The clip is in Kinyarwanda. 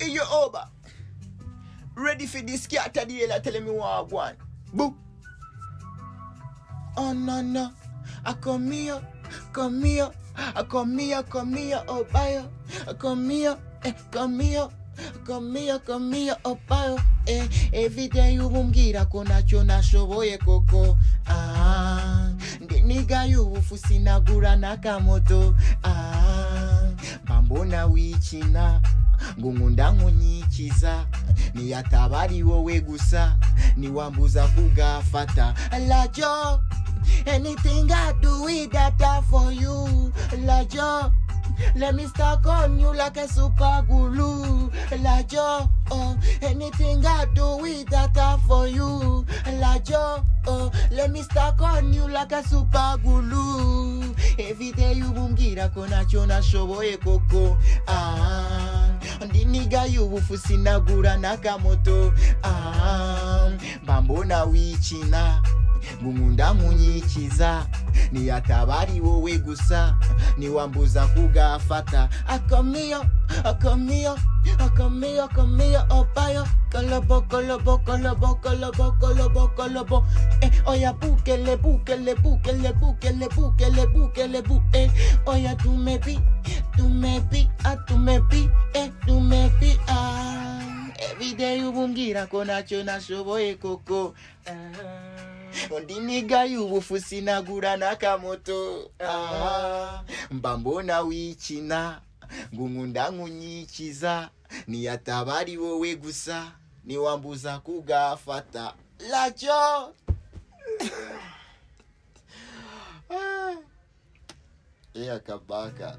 Iyo over. Ready for this cat at the hell telling me what I want. Boo. Oh no. I come here. I come here, oh bio. I come here, oh bio. Every day you wumgira kona chona shoboye koko. Ndiniga you fusinagura nakamoto. Bambona wichina. Ngungunda nkunyikiza ni yatabari wowe gusa ni wambuza kugafata lajo. Anything I do with that for you, Lajo. Let me stuck on you like a super glue, Lajo. Oh, anything I do with that for you, Lajo. Oh, let me stuck on you like a super glue. Every day you bungira kona chona shoboye koko. Ndiniga you fusinagura nakamoto. Bambona wichina. Ngungunda munyikiza ni yatabari wowe gusa ni wambuza kugafata. Akamio opayo kolobo oya bukele bu oya tu me bi every day you bungira kona chona shoboye koko. Ndiniga you fusinagura nakamoto. Mbambona wichina ngungunda nkunyikiza ni yatabari wowe gusa ni wambuza kugafata lajo. Kabaka